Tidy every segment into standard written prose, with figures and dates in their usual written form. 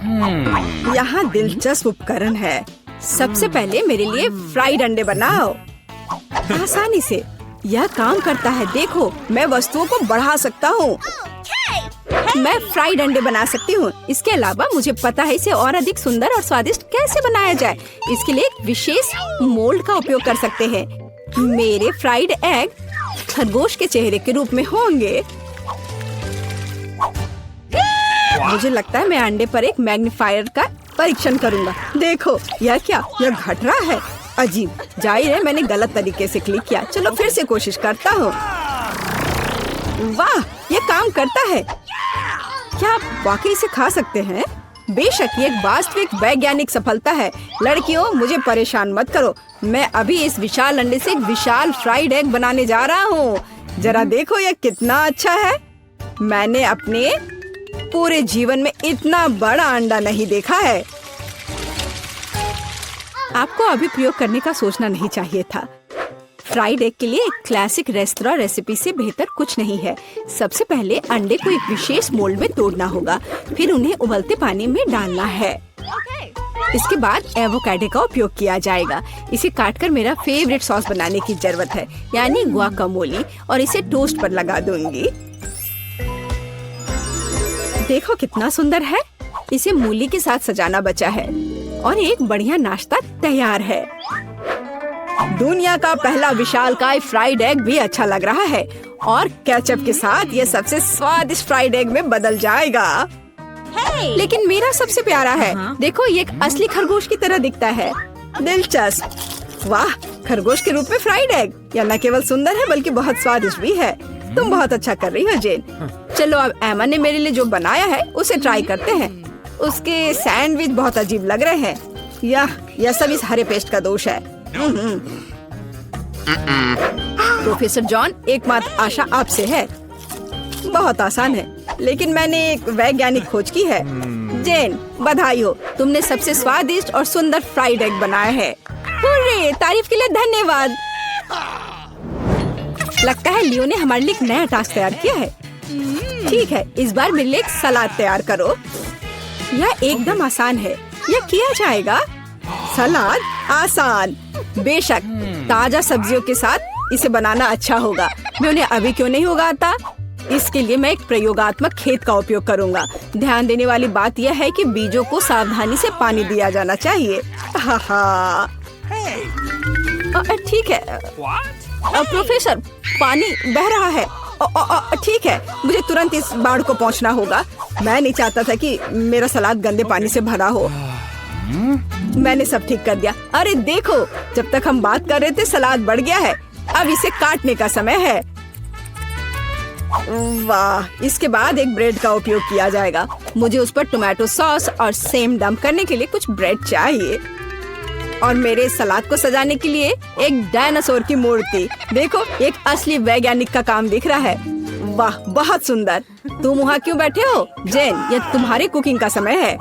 यहाँ दिलचस्प उपकरण है। सबसे पहले मेरे लिए फ्राइड अंडे बनाओ। आसानी से यह काम करता है। देखो, मैं वस्तुओं को बढ़ा सकता हूँ। मैं फ्राइड अंडे बना सकती हूँ। इसके अलावा मुझे पता है इसे और अधिक सुंदर और स्वादिष्ट कैसे बनाया जाए। इसके लिए एक विशेष मोल्ड का उपयोग कर सकते हैं। मेरे फ्राइड एग खरगोश के चेहरे के रूप में होंगे। मुझे लगता है मैं अंडे पर एक मैग्नीफायर का परीक्षण करूंगा। देखो, यह क्या, यह घट रहा है। अजीब। जाहिर है मैंने गलत तरीके से क्लिक किया। चलो फिर से कोशिश करता हूँ। वाह, ये काम करता है। क्या आप वाकई इसे खा सकते हैं? बेशक ये एक वास्तविक वैज्ञानिक सफलता है। लड़कियों, मुझे परेशान मत करो। मैं अभी इस विशाल अंडे से एक विशाल फ्राइड एग बनाने जा रहा हूँ। जरा देखो यह कितना अच्छा है। मैंने अपने पूरे जीवन में इतना बड़ा अंडा नहीं देखा है। आपको अभी प्रयोग करने का सोचना नहीं चाहिए था। फ्राइड एग के लिए एक क्लासिक रेस्तरां रेसिपी से बेहतर कुछ नहीं है। सबसे पहले अंडे को एक विशेष मोल्ड में तोड़ना होगा, फिर उन्हें उबलते पानी में डालना है। इसके बाद एवोकाडो का उपयोग किया जाएगा। इसे काटकर मेरा फेवरेट सॉस बनाने की जरूरत है, यानी गुआकामोली, और इसे टोस्ट पर लगा दूंगी। देखो कितना सुंदर है। इसे मूली के साथ सजाना बचा है और एक बढ़िया नाश्ता तैयार है। दुनिया का पहला विशालकाय फ्राइड एग भी अच्छा लग रहा है और केचप के साथ ये सबसे स्वादिष्ट फ्राइड एग में बदल जाएगा। लेकिन मेरा सबसे प्यारा है। देखो, ये एक असली खरगोश की तरह दिखता है। दिलचस्प। वाह, खरगोश के रूप में फ्राइड एग। यह न केवल सुंदर है बल्कि बहुत स्वादिष्ट भी है। तुम बहुत अच्छा कर रही हो जेन। चलो अब एमा ने मेरे लिए जो बनाया है उसे ट्राई करते हैं। उसके सैंडविच बहुत अजीब लग रहे हैं। यह सब इस हरे पेस्ट का दोष है। प्रोफेसर जॉन, एकमात्र आशा आपसे है। बहुत आसान है, लेकिन मैंने एक वैज्ञानिक खोज की है। जेन, बधाई हो, तुमने सबसे स्वादिष्ट और सुंदर फ्राइड एग बनाया है। हुर्रे, तारीफ के लिए धन्यवाद। लगता है लियो ने हमारे लिए एक नया टास्क तैयार किया है। ठीक है, इस बार मेरे लिए एक सलाद तैयार करो। यह एकदम आसान है, यह किया जाएगा। सलाद आसान। बेशक, ताजा सब्जियों के साथ इसे बनाना अच्छा होगा। मैं उन्हें अभी क्यों नहीं उगाता? इसके लिए मैं एक प्रयोगात्मक खेत का उपयोग करूंगा। ध्यान देने वाली बात यह है कि बीजों को सावधानी से पानी दिया जाना चाहिए। ठीक है। प्रोफेसर, पानी बह रहा है। ठीक है, मुझे तुरंत इस बाढ़ को पहुंचना होगा। मैं नहीं चाहता था कि मेरा सलाद गंदे पानी से भरा हो। मैंने सब ठीक कर दिया। अरे देखो, जब तक हम बात कर रहे थे सलाद बढ़ गया है। अब इसे काटने का समय है। वाह, इसके बाद एक ब्रेड का उपयोग किया जाएगा। मुझे उस पर टोमेटो सॉस और सेम डंप करने के लिए कुछ ब्रेड चाहिए। और मेरे सलाद को सजाने के लिए एक डायनासोर की मूर्ति। देखो, एक असली वैज्ञानिक का काम दिख रहा है। वाह, बहुत सुंदर। तुम वहाँ क्यों बैठे हो? जेन, यह तुम्हारी कुकिंग का समय है।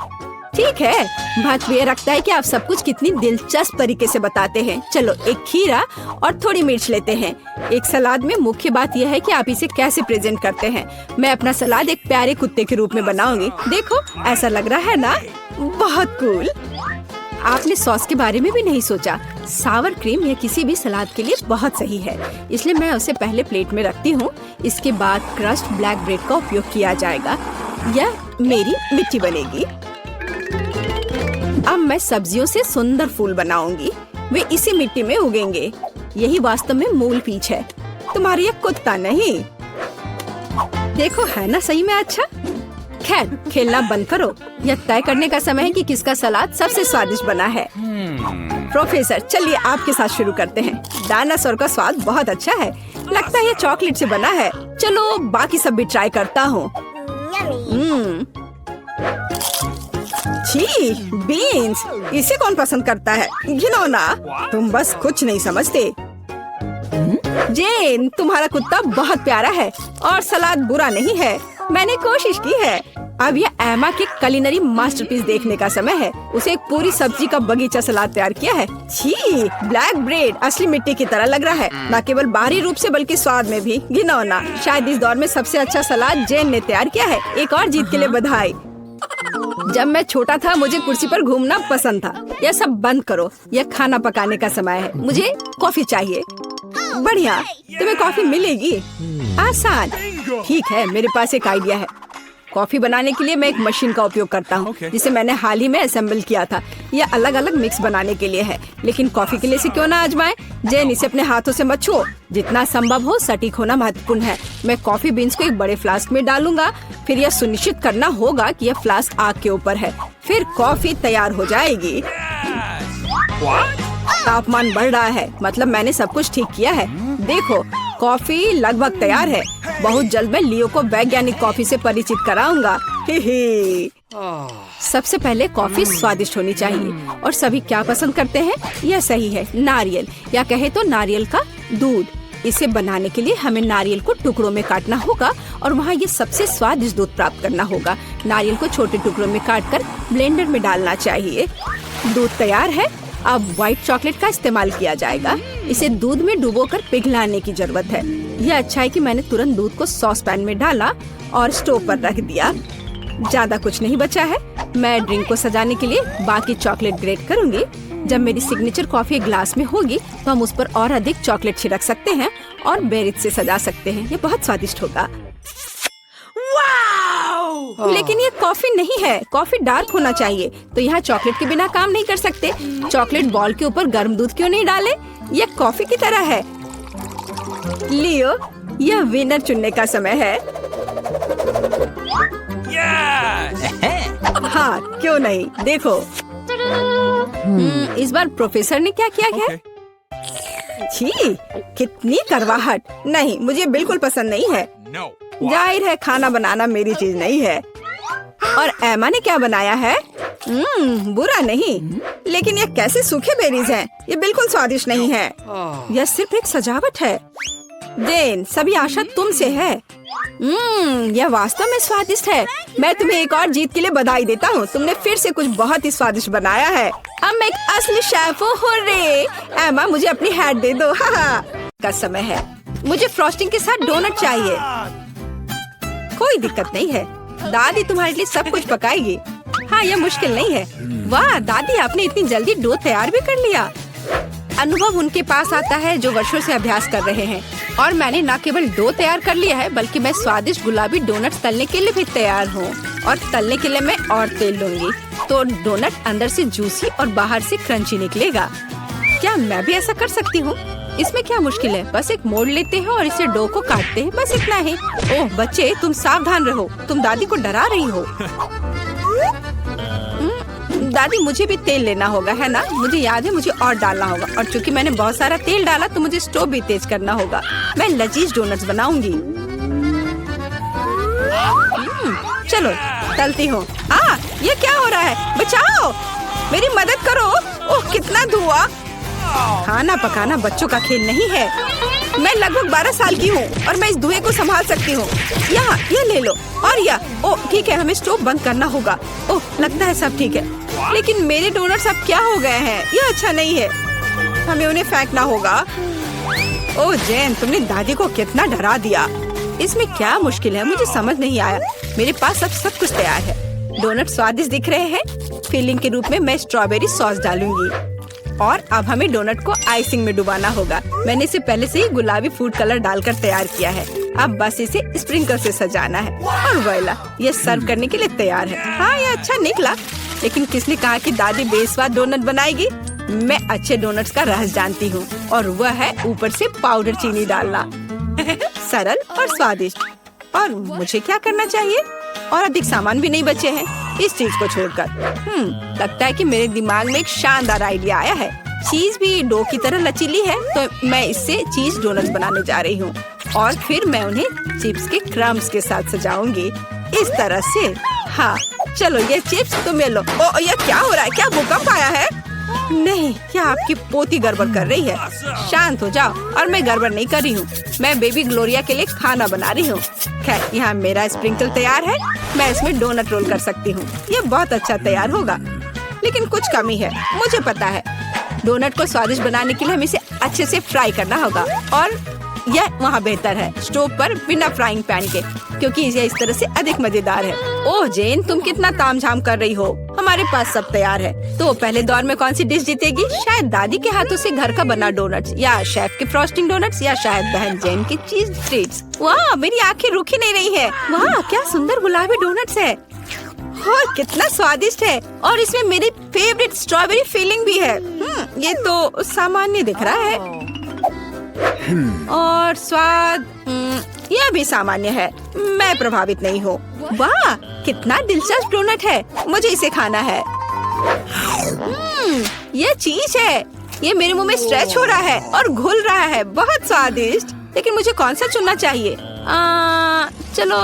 ठीक है, बहुत प्रिय रखता है कि आप सब कुछ कितनी दिलचस्प तरीके से बताते हैं। चलो, एक खीरा और थोड़ी मिर्च लेते हैं। एक सलाद में मुख्य बात यह है कि आप इसे कैसे प्रेजेंट करते हैं। मैं अपना सलाद एक प्यारे कुत्ते के रूप में बनाऊंगी। देखो, ऐसा लग रहा है ना? बहुत कूल। आपने सॉस के बारे में भी नहीं सोचा। सावर क्रीम या किसी भी सलाद के लिए बहुत सही है, इसलिए मैं उसे पहले प्लेट में रखती हूँ। इसके बाद क्रस्ट ब्लैक ब्रेड का उपयोग किया जाएगा। यह मेरी मिट्टी बनेगी। अब मैं सब्जियों से सुंदर फूल बनाऊंगी। वे इसी मिट्टी में उगेंगे। यही वास्तव में मूल पीच है, तुम्हारी एक कुत्ता नहीं। देखो, है ना सही में अच्छा? खैर, खेलना बंद करो। यह तय करने का समय है कि किसका सलाद सबसे स्वादिष्ट बना है। प्रोफेसर, चलिए आपके साथ शुरू करते हैं। डायनासोर का स्वाद बहुत अच्छा है। लगता है यह चॉकलेट से बना है। चलो बाकी सब भी ट्राई करता हूँ। छी, बीन्स, इसे कौन पसंद करता है? घिनौना। तुम बस कुछ नहीं समझते। जेन, तुम्हारा कुत्ता बहुत प्यारा है और सलाद बुरा नहीं है। मैंने कोशिश की है। अब यह एमा के कुलिनरी मास्टरपीस देखने का समय है। उसे एक पूरी सब्जी का बगीचा सलाद तैयार किया है। छी, ब्लैक ब्रेड असली मिट्टी की तरह लग रहा है, न केवल बाहरी रूप से बल्कि स्वाद में भी। घिनौना। शायद इस दौर में सबसे अच्छा सलाद जेन ने तैयार किया है। एक और जीत के लिए बधाई। जब मैं छोटा था मुझे कुर्सी पर घूमना पसंद था। यह सब बंद करो, यह खाना पकाने का समय है। मुझे कॉफी चाहिए। बढ़िया, तुम्हें कॉफी मिलेगी। आसान। ठीक है, मेरे पास एक आइडिया है। कॉफी बनाने के लिए मैं एक मशीन का उपयोग करता हूँ, जिसे मैंने हाल ही में असेंबल किया था। यह अलग अलग मिक्स बनाने के लिए है, लेकिन कॉफी के लिए इसे क्यों ना आजमाएं। जेन, इसे अपने हाथों से मत छुओ। जितना संभव हो सटीक होना महत्वपूर्ण है। मैं कॉफी बीन्स को एक बड़े फ्लास्क में डालूंगा। फिर यह सुनिश्चित करना होगा कि यह फ्लास्क आग के ऊपर है। फिर कॉफी तैयार हो जाएगी। तापमान बढ़ रहा है, मतलब मैंने सब कुछ ठीक किया है। देखो, कॉफी लगभग तैयार है। बहुत जल्द मैं लियो को वैज्ञानिक कॉफी से परिचित कराऊंगा। सबसे पहले कॉफी स्वादिष्ट होनी चाहिए, और सभी क्या पसंद करते हैं? यह सही है, नारियल, या कहे तो नारियल का दूध। इसे बनाने के लिए हमें नारियल को टुकड़ों में काटना होगा और वहाँ ये सबसे स्वादिष्ट दूध प्राप्त करना होगा। नारियल को छोटे टुकड़ों में काटकर ब्लेंडर में डालना चाहिए। दूध तैयार है। अब व्हाइट चॉकलेट का इस्तेमाल किया जाएगा। इसे दूध में डुबोकर पिघलाने की जरूरत है। यह अच्छा है कि मैंने तुरंत दूध को सॉस पैन में डाला और स्टोव पर रख दिया। ज्यादा कुछ नहीं बचा है। मैं ड्रिंक को सजाने के लिए बाकी चॉकलेट ग्रेट करूंगी। जब मेरी सिग्नेचर कॉफी ग्लास में होगी तो हम उस पर और अधिक चॉकलेट छिड़क सकते हैं और बेरीज से सजा सकते हैं। ये बहुत स्वादिष्ट होगा। लेकिन ये कॉफी नहीं है, कॉफी डार्क होना चाहिए। तो यहाँ चॉकलेट के बिना काम नहीं कर सकते। चॉकलेट बॉल के ऊपर गर्म दूध क्यों नहीं डाले? यह कॉफी की तरह है। लियो, यह विनर चुनने का समय है। हाँ, क्यों नहीं। देखो, इस बार प्रोफेसर ने क्या किया है? छी, कितनी करवाहट। नहीं, मुझे बिल्कुल पसंद नहीं है। जाहिर है खाना बनाना मेरी चीज नहीं है। और एमा ने क्या बनाया है? बुरा नहीं, लेकिन ये कैसे सूखे बेरीज हैं? ये बिल्कुल स्वादिष्ट नहीं है। यह सिर्फ एक सजावट है। जेन, सभी आशा तुमसे है। यह वास्तव में स्वादिष्ट है। मैं तुम्हें एक और जीत के लिए बधाई देता हूँ। तुमने फिर से कुछ बहुत ही स्वादिष्ट बनाया है। अब मैं एक असली शेफ हूँ। हुर्रे! एमा, मुझे अपनी हैट दे दो। का समय है। मुझे फ्रॉस्टिंग के साथ डोनट चाहिए। कोई दिक्कत नहीं है, दादी तुम्हारे लिए सब कुछ पकाएगी। हाँ, यह मुश्किल नहीं है। वाह दादी, आपने इतनी जल्दी डो तैयार भी कर लिया। अनुभव उनके पास आता है जो वर्षों से अभ्यास कर रहे हैं। और मैंने न केवल डो तैयार कर लिया है, बल्कि मैं स्वादिष्ट गुलाबी डोनट्स तलने के लिए भी तैयार हूँ। और तलने के लिए मैं और तेल लूंगी, तो डोनट अंदर से जूसी और बाहर से क्रंची निकलेगा। क्या मैं भी ऐसा कर सकती हूँ? इसमें क्या मुश्किल है? बस एक मोड़ लेते हैं और इसे डो को काटते हैं, बस इतना ही। ओह बच्चे, तुम सावधान रहो, तुम दादी को डरा रही हो। दादी, मुझे भी तेल लेना होगा, है ना? मुझे याद है, मुझे और डालना होगा। और चूंकि मैंने बहुत सारा तेल डाला तो मुझे स्टोव भी तेज करना होगा। मैं लजीज डोनट्स बनाऊंगी। चलो तलती हूँ। ये क्या हो रहा है? बचाओ, मेरी मदद करो। ओह, कितना धुआं। खाना पकाना बच्चों का खेल नहीं है। मैं लगभग 12 साल की हूँ और मैं इस धुएं को संभाल सकती हूँ। यहाँ, ये ले लो। और यह, ओह ठीक है, हमें स्टोव बंद करना होगा। ओह, लगता है सब ठीक है। लेकिन मेरे डोनट्स अब क्या हो गए हैं? यह अच्छा नहीं है, हमें उन्हें फेंकना होगा। ओह जेन, तुमने दादी को कितना डरा दिया। इसमें क्या मुश्किल है? मुझे समझ नहीं आया। मेरे पास अब सब कुछ तैयार है। डोनट स्वादिष्ट दिख रहे हैं। फिलिंग के रूप में मैं स्ट्रॉबेरी सॉस डालूंगी। और अब हमें डोनट को आइसिंग में डुबाना होगा। मैंने इसे पहले से ही गुलाबी फूड कलर डालकर तैयार किया है। अब बस इसे स्प्रिंकल से सजाना है और वोइला, ये सर्व करने के लिए तैयार है। हाँ, ये अच्छा निकला। लेकिन किसने कहा कि दादी बेस्वाद डोनट बनाएगी? मैं अच्छे डोनट्स का रहस्य जानती हूँ, और वह है ऊपर से पाउडर चीनी डालना। सरल और स्वादिष्ट। और मुझे क्या करना चाहिए? और अधिक सामान भी नहीं बचे हैं इस चीज को छोड़कर। लगता है कि मेरे दिमाग में एक शानदार आइडिया आया है। चीज भी डो की तरह लचीली है, तो मैं इससे चीज डोनट्स बनाने जा रही हूँ। और फिर मैं उन्हें चिप्स के क्रम्स के साथ सजाऊंगी, इस तरह से। हाँ चलो, ये चिप्स तुम्हें लो। ओ, ये क्या हो रहा है? क्या भूकंप आया है? नहीं, क्या आपकी पोती गड़बड़ कर रही है? शांत हो जाओ। और मैं गड़बड़ नहीं कर रही हूँ, मैं बेबी ग्लोरिया के लिए खाना बना रही हूँ। खैर, यहाँ मेरा स्प्रिंकल तैयार है। मैं इसमें डोनट रोल कर सकती हूँ। ये बहुत अच्छा तैयार होगा, लेकिन कुछ कमी है, मुझे पता है। डोनट को स्वादिष्ट बनाने के लिए हमें इसे अच्छे से फ्राई करना होगा। और यह वहाँ बेहतर है स्टोव पर बिना फ्राइंग पैन के, क्योंकि यह इस तरह से अधिक मजेदार है। ओह जेन, तुम कितना तामझाम कर रही हो। हमारे पास सब तैयार है। तो पहले दौर में कौन सी डिश जीतेगी? शायद दादी के हाथों से घर का बना डोनट्स, या शेफ के फ्रॉस्टिंग डोनट्स, या शायद बहन जेन की चीज ट्रीट्स। वाह, मेरी आंखें रुक ही नहीं रही है। वाह, क्या सुंदर गुलाबी डोनट्स है। और कितना स्वादिष्ट है। और इसमें मेरी फेवरेट स्ट्रॉबेरी फीलिंग भी है। ये तो सामान्य दिख रहा है। और स्वाद यह भी सामान्य है। मैं प्रभावित नहीं हूँ। वाह, कितना दिलचस्प डोनट है। मुझे इसे खाना है। यह चीज है। ये मेरे मुंह में स्ट्रेच हो रहा है और घुल रहा है। बहुत स्वादिष्ट। लेकिन मुझे कौन सा चुनना चाहिए? चलो,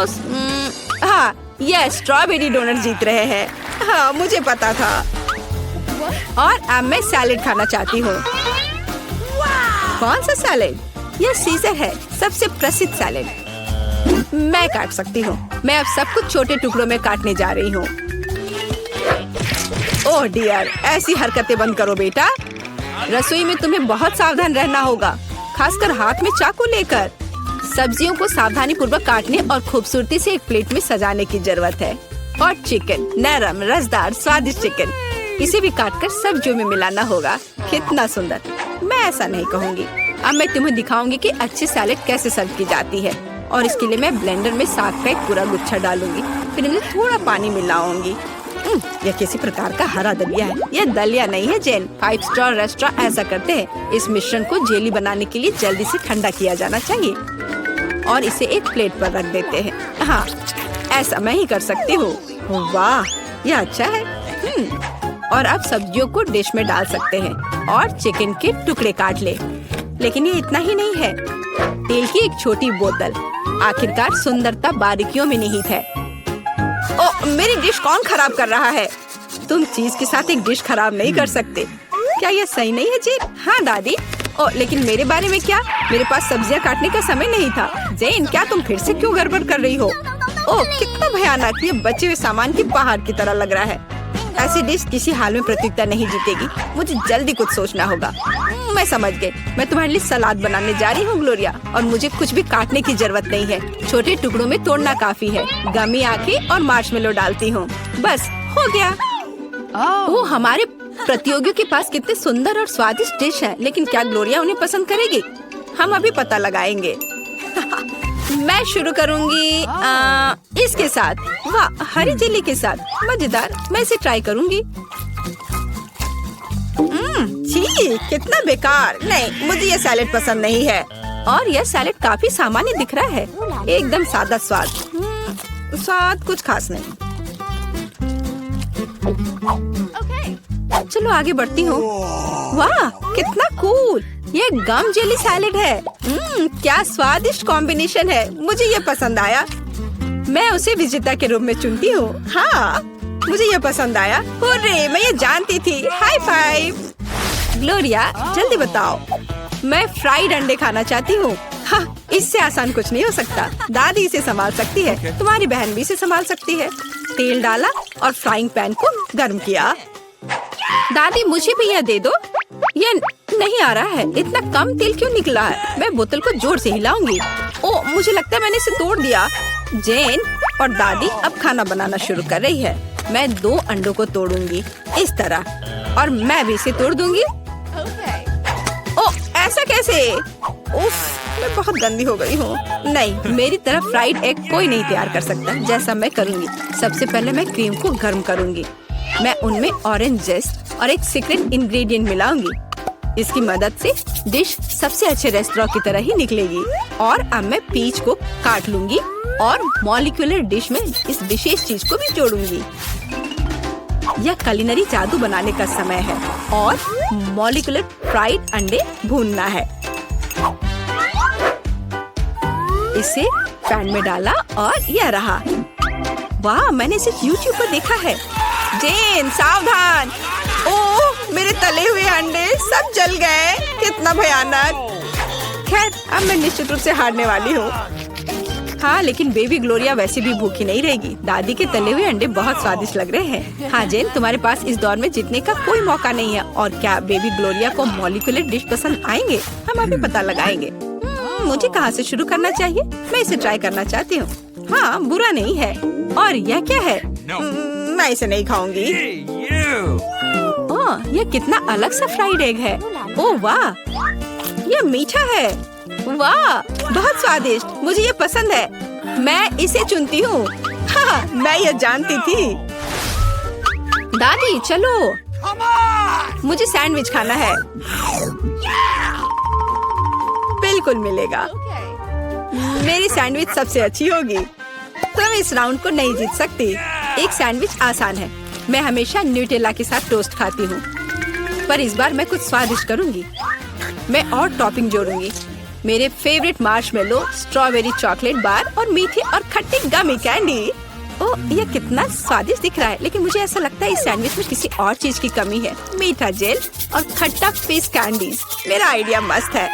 हाँ, यह स्ट्रॉबेरी डोनट जीत रहे हैं। हाँ, मुझे पता था। और अब मैं सैलेड खाना चाहती हूँ। कौन सा सैलेड? यह सीजर है, सबसे प्रसिद्ध सैलेड। मैं काट सकती हूँ। मैं अब सब कुछ छोटे टुकड़ों में काटने जा रही हूँ। ओह डियर, ऐसी हरकतें बंद करो बेटा। रसोई में तुम्हें बहुत सावधान रहना होगा, खासकर हाथ में चाकू लेकर। सब्जियों को सावधानी पूर्वक काटने और खूबसूरती से एक प्लेट में सजाने की जरूरत है। और चिकन, नरम, रसदार, स्वादिष्ट चिकन, इसे भी काटकर सब्जियों में मिलाना होगा। कितना सुंदर। मैं ऐसा नहीं कहूँगी। अब मैं तुम्हें दिखाऊंगी कि अच्छी सैलेड कैसे सर्व की जाती है। और इसके लिए मैं ब्लेंडर में साग का एक पूरा गुच्छा डालूंगी। फिर इनमें थोड़ा पानी मिलाऊंगी। यह किसी प्रकार का हरा दलिया है। यह दलिया नहीं है जेन। 5 स्टार रेस्टोरेंट ऐसा करते हैं। इस मिश्रण को जेली बनाने के लिए जल्दी से ठंडा किया जाना चाहिए और इसे एक प्लेट पर रख देते हैं। हाँ, ऐसा मैं ही कर सकती हूँ। वाह, यह अच्छा है। और अब सब्जियों को डिश में डाल सकते हैं और चिकन के टुकड़े काट ले। लेकिन ये इतना ही नहीं है। तेल की एक छोटी बोतल। आखिरकार सुंदरता बारीकियों में निहित है। ओ, मेरी डिश कौन खराब कर रहा है? तुम चीज के साथ एक डिश खराब नहीं कर सकते। क्या यह सही नहीं है जेन? हाँ दादी। ओ, लेकिन मेरे बारे में क्या? मेरे पास सब्जियां काटने का समय नहीं था। जेन, क्या तुम फिर से क्यों गड़बड़ कर रही हो? ओह, कितना भयानक। ये बचे हुए सामान की पहाड़ की तरह लग रहा है। ऐसी डिश किसी हाल में प्रतियोगिता नहीं जीतेगी। मुझे जल्दी कुछ सोचना होगा। मैं समझ गई। मैं तुम्हारे लिए सलाद बनाने जा रही हूँ ग्लोरिया, और मुझे कुछ भी काटने की जरूरत नहीं है। छोटे टुकड़ों में तोड़ना काफी है। गमी आंखें और मार्शमेलो डालती हूँ। बस हो गया। ओह, हमारे प्रतियोगियों के पास कितने सुंदर और स्वादिष्ट डिश है। लेकिन क्या ग्लोरिया उन्हें पसंद करेगी? हम अभी पता लगाएंगे। मैं शुरू करूंगी इसके साथ। वाह, हरी जेली के साथ। मजेदार। मैं इसे ट्राई करूंगी। छी, कितना बेकार। नहीं, मुझे ये सैलेड पसंद नहीं है। और यह सैलेड काफी सामान्य दिख रहा है। एकदम सादा स्वाद। स्वाद कुछ खास नहीं। चलो आगे बढ़ती हूँ। वाह, कितना कूल। ये गम जेली सैलेड है। क्या स्वादिष्ट कॉम्बिनेशन है। मुझे ये पसंद आया। मैं उसे विजेता के रूप में चुनती हूँ। हाँ, मुझे ये पसंद आया। हुर्रे, मैं ये जानती थी। High five. ग्लोरिया, जल्दी बताओ। मैं फ्राइड अंडे खाना चाहती हूँ। हाँ, इससे आसान कुछ नहीं हो सकता। दादी इसे संभाल सकती है। तुम्हारी बहन भी इसे संभाल सकती है। तेल डाला और फ्राइंग पैन को गर्म किया। दादी, मुझे भी यह दे दो। ये नहीं आ रहा है। इतना कम तेल क्यों निकला है? मैं बोतल को जोर से हिलाऊंगी। ओह, मुझे लगता है मैंने इसे तोड़ दिया। जेन और दादी अब खाना बनाना शुरू कर रही है। मैं 2 अंडों को तोड़ूंगी इस तरह, और मैं भी इसे तोड़ दूंगी। ओह, ऐसा कैसे? उफ, मैं बहुत गंदी हो गई हूँ। नहीं, मेरी तरफ फ्राइड एग कोई नहीं तैयार कर सकता जैसा मैं करूँगी। सबसे पहले मैं क्रीम को गर्म करूँगी। मैं उनमें ऑरेंज जेस्ट और एक सीक्रेट इंग्रेडिएंट मिलाऊंगी। इसकी मदद से डिश सबसे अच्छे रेस्टोरेंट की तरह ही निकलेगी। और अब मैं पीच को काट लूंगी और मॉलिक्यूलर डिश में इस विशेष चीज को भी जोड़ूंगी। यह कुलिनरी जादू बनाने का समय है और मॉलिक्यूलर फ्राइड अंडे भूनना है। इसे पैन में डाला और यह रहा। वाह, मैंने इसे YouTube पर देखा है। जेन, सावधान। ओह, मेरे तले हुए अंडे सब जल गए। कितना भयानक। खैर, अब मैं निश्चित रूप से हारने वाली हूँ। हाँ, लेकिन बेबी ग्लोरिया वैसे भी भूखी नहीं रहेगी। दादी के तले हुए अंडे बहुत स्वादिष्ट लग रहे हैं। हाँ जेन, तुम्हारे पास इस दौर में जीतने का कोई मौका नहीं है। और क्या बेबी ग्लोरिया को मॉलिक्यूलर डिश पसंद आएंगे? हम अभी पता लगाएंगे। मुझे कहाँ से शुरू करना चाहिए? मैं इसे ट्राई करना चाहती हूँ। हाँ, बुरा नहीं है। और यह क्या है? मैं इसे नहीं खाऊंगी। ओह, यह कितना अलग सा फ्राइड एग है। ओह वाह, यह मीठा है। वाह, बहुत स्वादिष्ट। मुझे ये पसंद है। मैं इसे चुनती हूँ। हाँ, मैं यह जानती थी। दादी चलो, मुझे सैंडविच खाना है। बिल्कुल मिलेगा। मेरी सैंडविच सबसे अच्छी होगी। तुम इस राउंड को नहीं जीत सकती। एक सैंडविच आसान है। मैं हमेशा न्यूटेला के साथ टोस्ट खाती हूँ, पर इस बार मैं कुछ स्वादिष्ट करूँगी। मैं और टॉपिंग जोड़ूंगी। मेरे favourite marshmallow, strawberry chocolate bar और मीठी और खट्टी गमी कैंडी। ओह, यह कितना स्वादिष्ट दिख रहा है, लेकिन मुझे ऐसा लगता है इस सैंडविच में किसी और चीज की कमी है। मीठा जेल और खट्टा फिश कैंडीज। मेरा आइडिया मस्त है,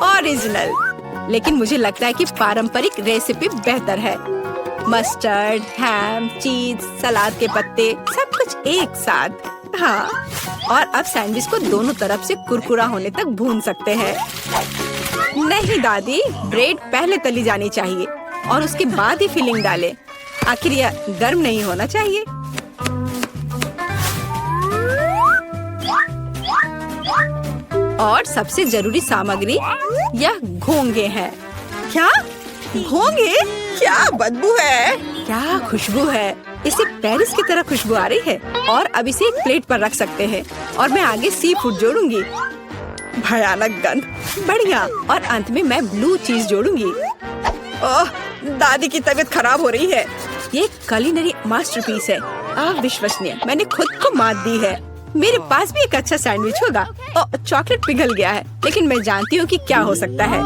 ओरिजिनल। लेकिन मुझे लगता है कि पारंपरिक रेसिपी बेहतर है। मस्टर्ड, हैम, चीज, सलाद के पत्ते, सब कुछ एक साथ। हाँ, और अब सैंडविच को दोनों तरफ से कुरकुरा होने तक भून सकते हैं। नहीं दादी, ब्रेड पहले तली जानी चाहिए और उसके बाद ही फिलिंग डालें। आखिर यह गर्म नहीं होना चाहिए। और सबसे जरूरी सामग्री यह घोंगे हैं। क्या घोंगे? क्या बदबू है, क्या खुशबू है। इसे पेरिस की तरह खुशबू आ रही है। और अब इसे एक प्लेट पर रख सकते हैं और मैं आगे सी फूड जोड़ूंगी। भयानक गंध, बढ़िया। और अंत में मैं ब्लू चीज जोड़ूंगी। ओह, दादी की तबीयत खराब हो रही है। ये कुलिनरी मास्टरपीस है, अविश्वसनीय। मैंने खुद को मात दी है। मेरे पास भी एक अच्छा सैंडविच होगा। ओह, चॉकलेट पिघल गया है, लेकिन मैं जानती हूँ कि क्या हो सकता है।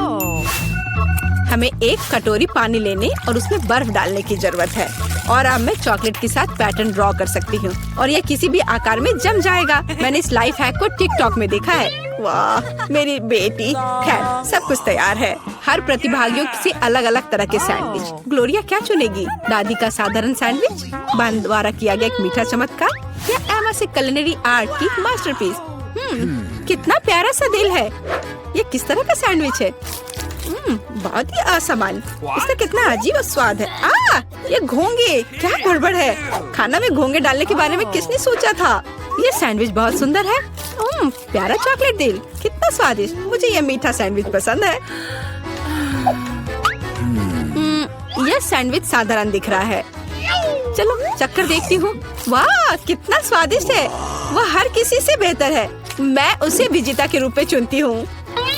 हमें एक कटोरी पानी लेने और उसमें बर्फ डालने की जरूरत है। और अब मैं चॉकलेट के साथ पैटर्न ड्रॉ कर सकती हूँ और यह किसी भी आकार में जम जाएगा। मैंने इस लाइफ हैक को टिकटॉक में देखा है। वाह, मेरी बेटी। खैर, सब कुछ तैयार है। हर प्रतिभागियों से अलग अलग तरह के सैंडविच। ग्लोरिया क्या चुनेगी? दादी का साधारण सैंडविच, बहन द्वारा किया गया एक मीठा चमत्कार, या एमा से कुलिनरी आर्ट की मास्टरपीस? कितना प्यारा सा दिल है। ये किस तरह का सैंडविच है? बहुत ही असामान्य। इसका कितना अजीब स्वाद है। ये घोंगे, क्या गड़बड़ है। खाना में घोंगे डालने के बारे में किसने सोचा था? ये सैंडविच बहुत सुंदर है। प्यारा चॉकलेट दिल, कितना स्वादिष्ट। मुझे ये मीठा सैंडविच पसंद है। यह सैंडविच साधारण दिख रहा है। चलो चक्कर देखती हूँ। वाह, कितना स्वादिष्ट है। वह हर किसी से बेहतर है। मैं उसे विजेता के रूप में चुनती हूँ।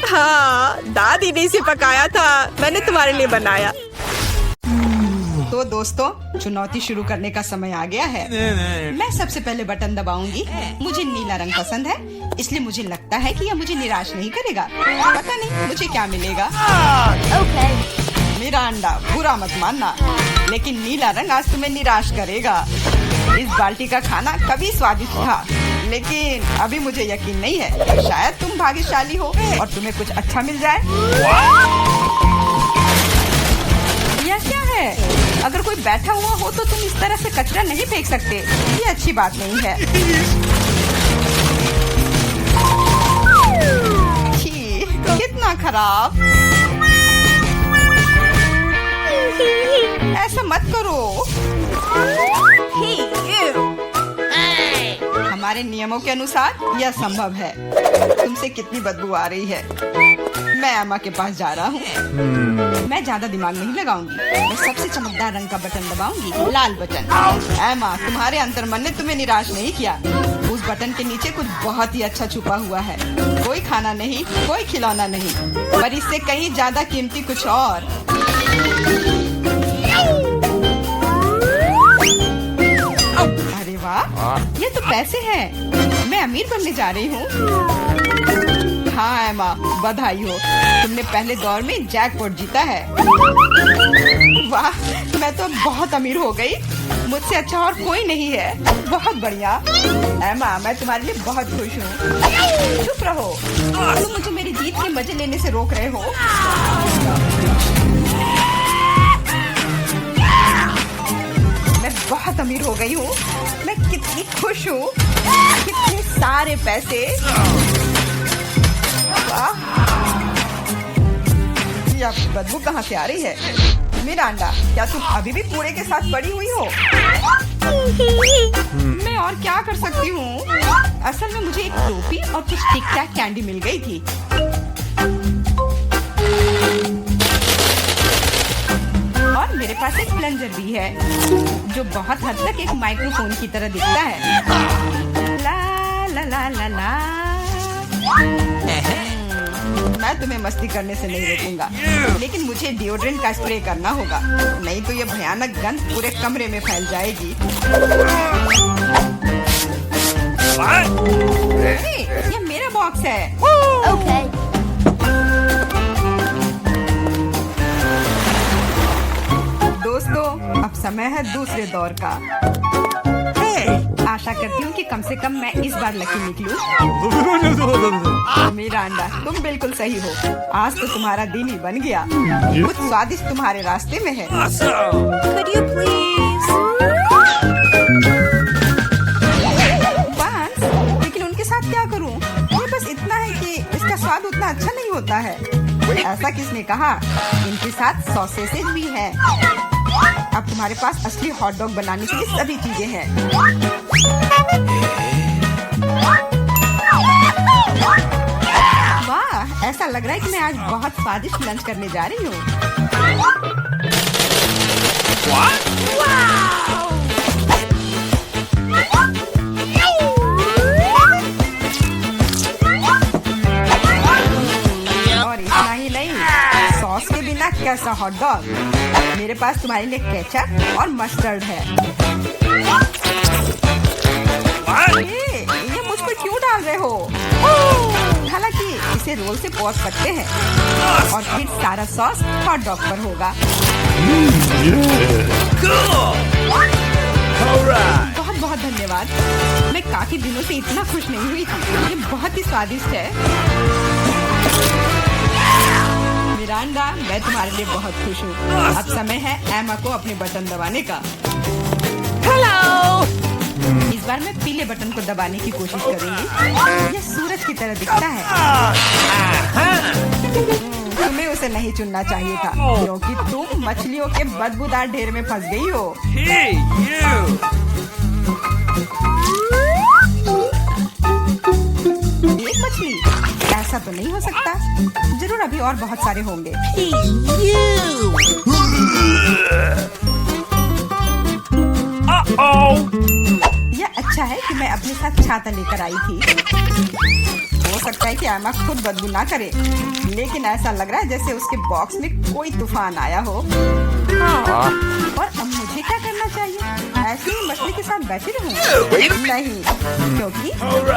हाँ, दादी ने इसे पकाया था, मैंने तुम्हारे लिए बनाया। तो दोस्तों, चुनौती शुरू करने का समय आ गया है। मैं सबसे पहले बटन दबाऊंगी। मुझे नीला रंग पसंद है, इसलिए मुझे लगता है कि यह मुझे निराश नहीं करेगा। पता नहीं मुझे क्या मिलेगा। मेरा अंडा, बुरा मत मानना, लेकिन नीला रंग आज तुम्हें निराश करेगा। इस बाल्टी का खाना कभी स्वादिष्ट था, लेकिन अभी मुझे यकीन नहीं है। शायद तुम भाग्यशाली हो और तुम्हें कुछ अच्छा मिल जाए। यह क्या है? अगर कोई बैठा हुआ हो तो तुम इस तरह से कचरा नहीं फेंक सकते। ये अच्छी बात नहीं है। छी, कितना खराब। ऐसा मत करो। हमारे नियमों के अनुसार यह संभव है। तुमसे कितनी बदबू आ रही है। मैं एमा के पास जा रहा हूँ। मैं ज्यादा दिमाग नहीं लगाऊंगी। मैं सबसे चमकदार रंग का बटन दबाऊंगी, लाल बटन। एमा, तुम्हारे अंतर्मन ने तुम्हें निराश नहीं किया। उस बटन के नीचे कुछ बहुत ही अच्छा छुपा हुआ है। कोई खाना नहीं, कोई खिलौना नहीं, पर इससे कहीं ज्यादा कीमती कुछ और। अरे वाह, ये तो पैसे हैं। मैं अमीर बनने जा रही हूँ। हाँ एमा, बधाई हो, तुमने पहले दौर में जैकपॉट जीता है। वाह, मैं तो बहुत अमीर हो गई। मुझसे अच्छा और कोई नहीं है। बहुत बढ़िया एमा, मैं तुम्हारे लिए बहुत खुश हूँ। चुप रहो, तुम मुझे मेरी जीत के मजे लेने से रोक रहे हो। मैं बहुत अमीर हो गई हूँ। मैं कितनी खुश हूँ। कितने सारे पैसे। वाह, ये बदबू कहाँ से आ रही है? मिरांडा, क्या तुम अभी भी पूरे के साथ पड़ी हुई हो? मैं और क्या कर सकती हूँ? असल में मुझे एक टोपी और कुछ टिक टैक कैंडी मिल गई थी। और मेरे पास एक प्लंजर भी है जो बहुत हद तक एक माइक्रोफोन की तरह दिखता है। ला ला ला ला ला। मैं तुम्हें मस्ती करने से नहीं रोकूंगा, लेकिन मुझे डिओड्रेंट का स्प्रे करना होगा, नहीं तो ये भयानक गंध पूरे कमरे में फैल जाएगी। ये मेरा बॉक्स है। Okay. दोस्तों, अब समय है दूसरे दौर का। आशा करती हूँ कि कम से कम मैं इस बार लकी निकलूं। मिरांडा, तुम बिल्कुल सही हो। आज तो तुम्हारा दिन ही बन गया। कुछ स्वादिष्ट तुम्हारे रास्ते में है। Could you please? बांस, लेकिन उनके साथ क्या करूँ? ये बस इतना है कि इसका स्वाद उतना अच्छा नहीं होता है। ऐसा किसने कहा? इनके साथ सॉसेसेज भी हैं। अब तुम्हारे पास असली हॉट डॉग बनाने के लिए सभी चीजें हैं। वाह, ऐसा लग रहा है कि मैं आज बहुत स्वादिष्ट लंच करने जा रही हूँ। और इतना ही नहीं, सॉस के बिना कैसा हॉट डॉग? मेरे पास तुम्हारे लिए केचप और मस्टर्ड है। ये मुझ पर क्यों डाल रहे हो? हालांकि इसे रोल से पॉच सकते हैं और फिर सारा सॉस हॉट डॉग पर होगा। बहुत बहुत धन्यवाद। मैं काफी दिनों से इतना खुश नहीं हुई थी। ये बहुत ही स्वादिष्ट है। मिरांडा, मैं तुम्हारे लिए बहुत खुश हूँ। अब समय है एमा को अपने बटन दबाने का। Hello. इस बार मैं पीले बटन को दबाने की कोशिश करूंगी। ये सूरज की तरह दिखता है। तुम्हें उसे नहीं चुनना चाहिए था, क्योंकि तुम मछलियों के बदबूदार ढेर में फंस गई हो। एक मछली? ऐसा तो नहीं हो सकता। जरूर अभी और बहुत सारे होंगे। यह अच्छा है कि मैं अपने साथ छाता लेकर आई थी। हो सकता है कि एमा खुद बदबू ना करे, लेकिन ऐसा लग रहा है जैसे उसके बॉक्स में कोई तूफान आया हो। और अब मुझे क्या करना चाहिए? ऐसे ही मछली के साथ बैठी रहूं? नहीं, क्योंकि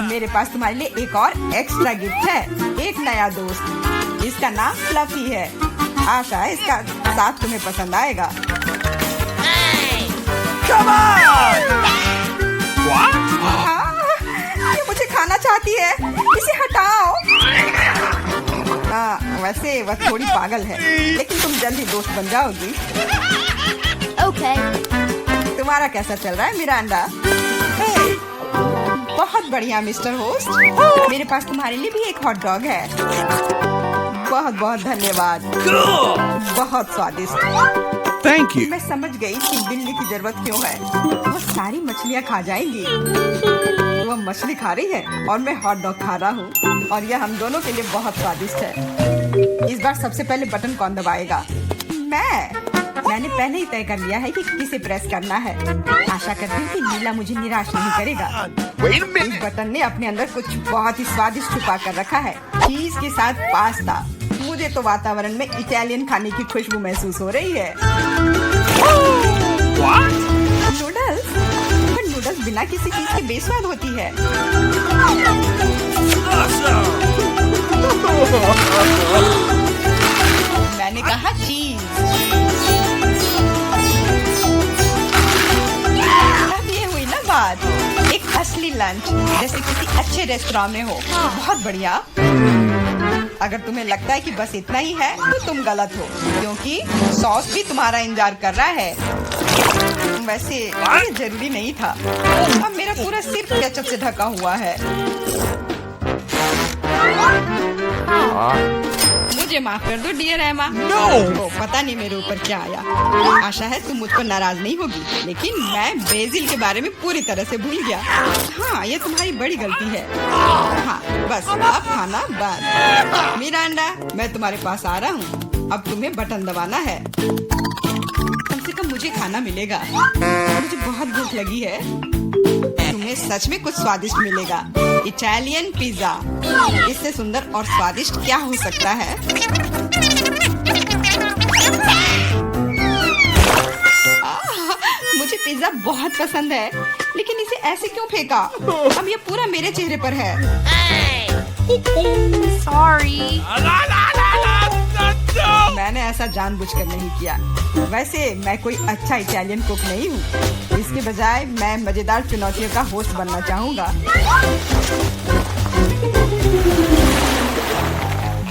मेरे पास तुम्हारे लिए एक और एक्स्ट्रा गिफ्ट है। एक नया दोस्त। इसका नाम फ्लफी है। आशा है इसका साथ तुम्हें पसंद आएगा। ये मुझे खाना चाहती है। इसे हटाओ। वैसे वह थोड़ी पागल है, लेकिन तुम जल्दी दोस्त बन जाओगी। Okay. तुम्हारा कैसा चल रहा है मिरांडा? बहुत बढ़िया मिस्टर होस्ट। मेरे पास तुम्हारे लिए भी एक हॉट डॉग है। बहुत बहुत धन्यवाद। बहुत स्वादिष्ट। Thank you. मैं समझ गई कि बिल्ली की जरूरत क्यों है। वो सारी मछलियाँ खा जाएंगी। वो मछली खा रही है और मैं हॉट डॉग खा रहा हूँ, और यह हम दोनों के लिए बहुत स्वादिष्ट है। इस बार सबसे पहले बटन कौन दबाएगा? मैंने पहले ही तय कर लिया है कि किसे प्रेस करना है। आशा करती हूँ कि नीला मुझे निराश नहीं करेगा। इस बटन ने अपने अंदर कुछ बहुत ही स्वादिष्ट छुपा कर रखा है। चीज के साथ पास्ता। मुझे तो वातावरण में इटालियन खाने की खुशबू महसूस हो रही है। नूडल्स? पर नूडल्स बिना किसी चीज के बेस्वाद होती है। मैंने कहा चीज। अब ये हुई ना बात। एक असली लंच जैसे किसी अच्छे रेस्टोरेंट में हो। बहुत बढ़िया। अगर तुम्हें लगता है कि बस इतना ही है तो तुम गलत हो, क्योंकि सॉस भी तुम्हारा इंतजार कर रहा है। वैसे ये जरूरी नहीं था। अब मेरा पूरा सिर केचप से ढका हुआ है। मुझे मुझे माफ कर दो डियर एमा। No! पता नहीं मेरे ऊपर क्या आया। आशा है तुम मुझ पर नाराज नहीं होगी, लेकिन मैं बेसिल के बारे में पूरी तरह से भूल गया। हाँ, ये तुम्हारी बड़ी गलती है। हाँ, बस अब खाना बंद। मिरांडा, मैं तुम्हारे पास आ रहा हूँ। अब तुम्हें बटन दबाना है। कम से कम मुझे खाना मिलेगा। मुझे बहुत भूख लगी है। तुम्हें सच में कुछ स्वादिष्ट मिलेगा। इटालियन पिज्जा, इससे सुंदर और स्वादिष्ट क्या हो सकता है? मुझे पिज्जा बहुत पसंद है, लेकिन इसे ऐसे क्यों फेंका? अब ये पूरा मेरे चेहरे पर है। Sorry. मैंने ऐसा जानबूझकर नहीं किया। वैसे मैं कोई अच्छा इटालियन कुक नहीं हूँ। इसके बजाय मैं मजेदार चुनौतियों का होस्ट बनना चाहूँगा।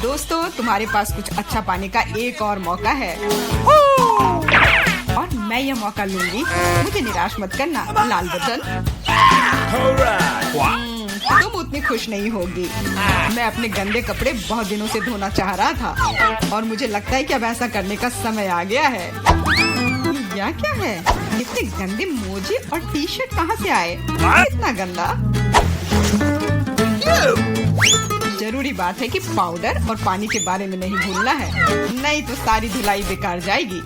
दोस्तों, तुम्हारे पास कुछ अच्छा पाने का एक और मौका है और मैं यह मौका लूंगी। मुझे निराश मत करना, लाल बटन। तुम उतनी खुश नहीं होगी। मैं अपने गंदे कपड़े बहुत दिनों से धोना चाह रहा था और मुझे लगता है कि अब ऐसा करने का समय आ गया है। यह क्या है? इतने गंदे मोजे और टी शर्ट कहाँ से आए? इतना गंदा। जरूरी बात है कि पाउडर और पानी के बारे में नहीं भूलना है, नहीं तो सारी धुलाई बेकार जाएगी।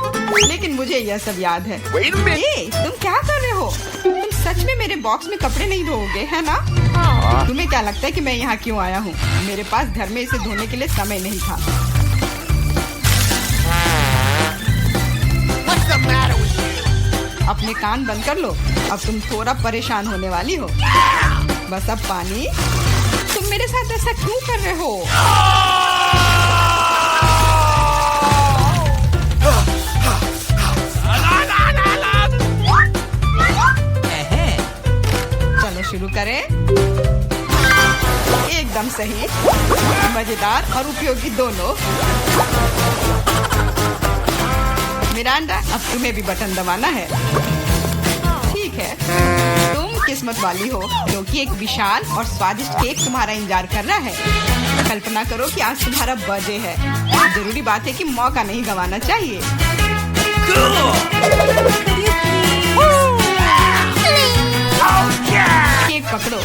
लेकिन मुझे यह सब याद है। तुम क्या कर रहे हो? तुम सच में मेरे बॉक्स में कपड़े नहीं धोओगे, है ना? तुम्हें क्या लगता है कि मैं यहाँ क्यों आया हूँ? मेरे पास घर में इसे धोने के लिए समय नहीं था। अपने कान बंद कर लो। अब तुम थोड़ा परेशान होने वाली हो। बस अब पानी। तुम मेरे साथ ऐसा क्यों कर रहे हो? चलो शुरू करें। एकदम सही, मजेदार और उपयोगी दोनों। मिरांडा, अब तुम्हें भी बटन दबाना है। ठीक है, तुम किस्मत वाली हो क्योंकि एक विशाल और स्वादिष्ट केक तुम्हारा इंतजार कर रहा है। कल्पना करो कि आज तुम्हारा बर्थडे है। जरूरी बात है कि मौका नहीं गंवाना चाहिए। केक पकड़ो।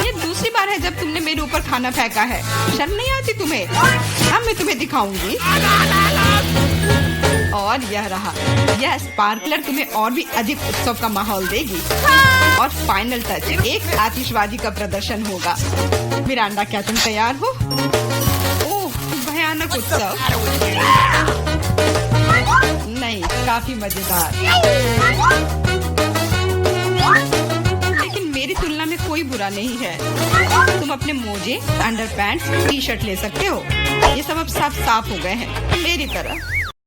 ये दूसरी बार है जब तुमने मेरे ऊपर खाना फेंका है। शर्म नहीं आती तुम्हें? अब मैं तुम्हें दिखाऊंगी। और यह रहा। यह स्पार्कलर तुम्हें और भी अधिक उत्सव का माहौल देगी। और फाइनल टच, एक आतिशबाजी का प्रदर्शन होगा। मिरांडा, क्या तुम तैयार हो? ओह, भयानक उत्सव। नहीं, काफी मजेदार। लेकिन मेरी तुलना में कोई बुरा नहीं है। तुम अपने मोजे, अंडरपैंट्स, टी शर्ट ले सकते हो। ये सब अब साफ हो गए हैं, मेरी तरह।